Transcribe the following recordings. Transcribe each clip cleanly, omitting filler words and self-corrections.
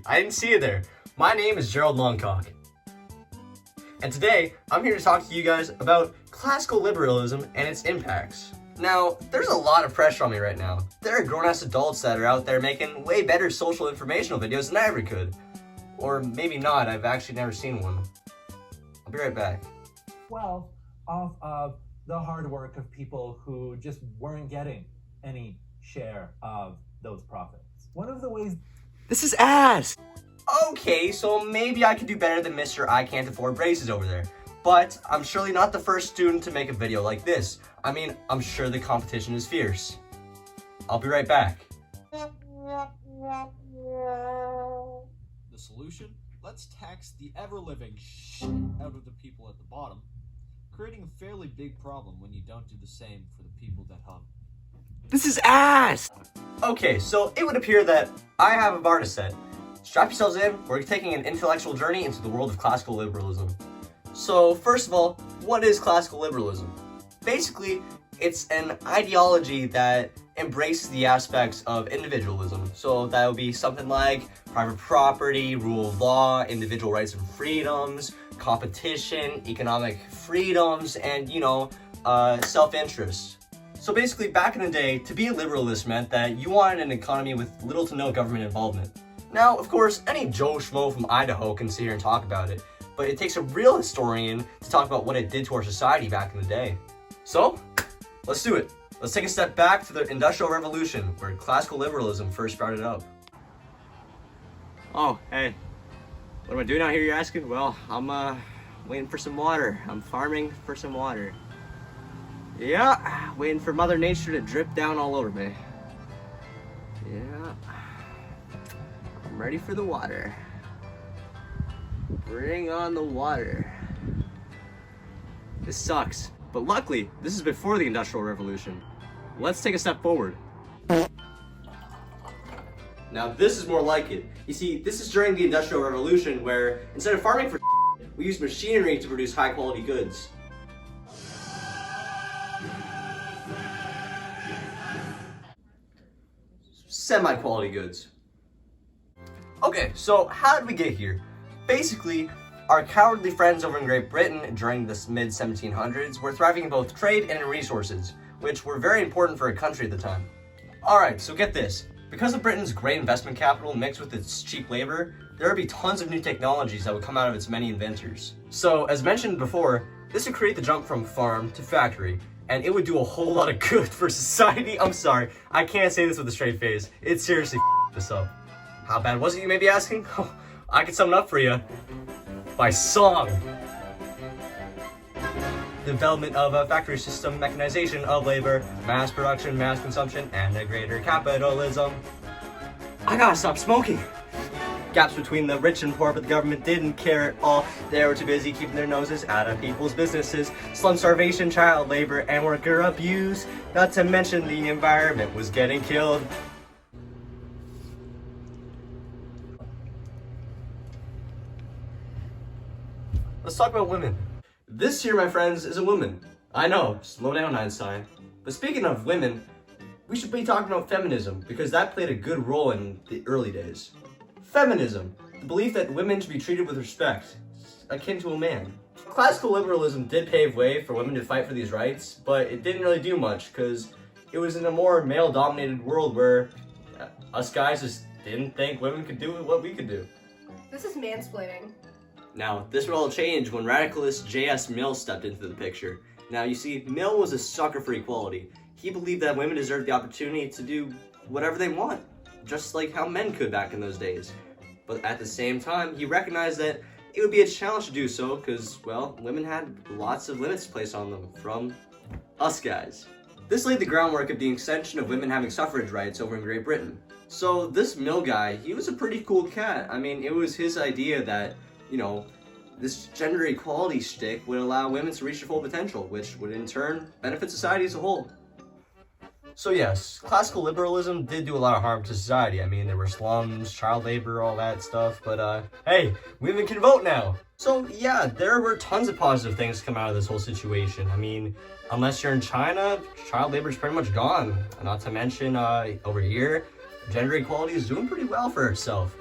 I didn't see you there. My name is Gerald Loncaulk. And today, I'm here to talk to you guys about classical liberalism and its impacts. Now, there's a lot of pressure on me right now. There are grown-ass adults that are out there making way better social informational videos than I ever could. Or maybe not, I've actually never seen one. I'll be right back. 12 off of the hard work of people who just weren't getting any share of those profits. One of the ways... This is ass! Okay, so maybe I could do better than Mr. I Can't Afford Braces over there. But I'm surely not the first student to make a video like this. I mean, I'm sure the competition is fierce. I'll be right back. The solution? Let's tax the ever-living shit out of the people at the bottom, creating a fairly big problem when you don't do the same for the people that hum. This is ass! Okay, so it would appear that I have a bar to set. Strap yourselves in, we're taking an intellectual journey into the world of classical liberalism. So, first of all, what is classical liberalism? Basically, it's an ideology that embraces the aspects of individualism. So that would be something like private property, rule of law, individual rights and freedoms, competition, economic freedoms, and, self-interest. So basically, back in the day, to be a liberalist meant that you wanted an economy with little to no government involvement. Now, of course, any Joe Schmo from Idaho can sit here and talk about it, but it takes a real historian to talk about what it did to our society back in the day. So, let's do it. Let's take a step back to the Industrial Revolution, where classical liberalism first started up. Oh, hey. What am I doing out here, you're asking? Well, I'm waiting for some water. I'm farming for some water. Yeah, waiting for Mother Nature to drip down all over me. Yeah. I'm ready for the water. Bring on the water. This sucks. But luckily, this is before the Industrial Revolution. Let's take a step forward. Now this is more like it. You see, this is during the Industrial Revolution where instead of farming for we use machinery to produce high quality goods. Semi-quality goods. Okay, so how did we get here? Basically, our cowardly friends over in Great Britain during the mid-1700s were thriving in both trade and in resources, which were very important for a country at the time. Alright, so get this. Because of Britain's great investment capital mixed with its cheap labor, there would be tons of new technologies that would come out of its many inventors. So, as mentioned before, this would create the jump from farm to factory, and it would do a whole lot of good for society. I'm sorry, I can't say this with a straight face. It seriously f***ed us up. How bad was it, you may be asking? Oh, I can sum it up for you. By song. Development of a factory system, mechanization of labor, mass production, mass consumption, and a greater capitalism. I gotta stop smoking. Gaps between the rich and poor, but the government didn't care at all. They were too busy keeping their noses out of people's businesses. Slum starvation, child labor, and worker abuse. Not to mention the environment was getting killed. Let's talk about women. This here, my friends, is a woman. I know, slow down, Einstein. But speaking of women, we should be talking about feminism, because that played a good role in the early days. Feminism, the belief that women should be treated with respect, akin to a man. Classical liberalism did pave way for women to fight for these rights, but it didn't really do much, because it was in a more male-dominated world where us guys just didn't think women could do what we could do. This is mansplaining. Now, this would all change when radicalist J.S. Mill stepped into the picture. Now, you see, Mill was a sucker for equality. He believed that women deserved the opportunity to do whatever they want, just like how men could back in those days. But at the same time, he recognized that it would be a challenge to do so because, well, women had lots of limits placed on them from us guys. This laid the groundwork of the extension of women having suffrage rights over in Great Britain. So this Mill guy, he was a pretty cool cat. I mean, it was his idea that this gender equality shtick would allow women to reach their full potential, which would in turn benefit society as a whole. So yes, classical liberalism did do a lot of harm to society. I mean, there were slums, child labor, all that stuff, but hey, women can vote now! So yeah, there were tons of positive things to come out of this whole situation. I mean, unless you're in China, child labor is pretty much gone. Not to mention, over here, gender equality is doing pretty well for itself.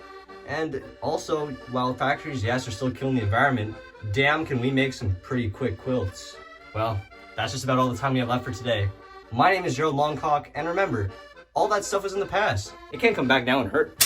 And also, while factories, yes, are still killing the environment, damn, can we make some pretty quick quilts. Well, that's just about all the time we have left for today. My name is Gerald Loncaulk, and remember, all that stuff was in the past. It can't come back now and hurt.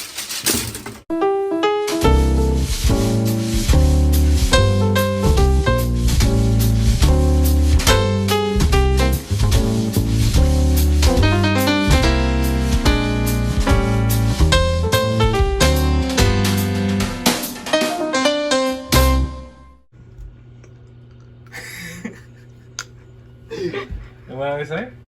And what do I say?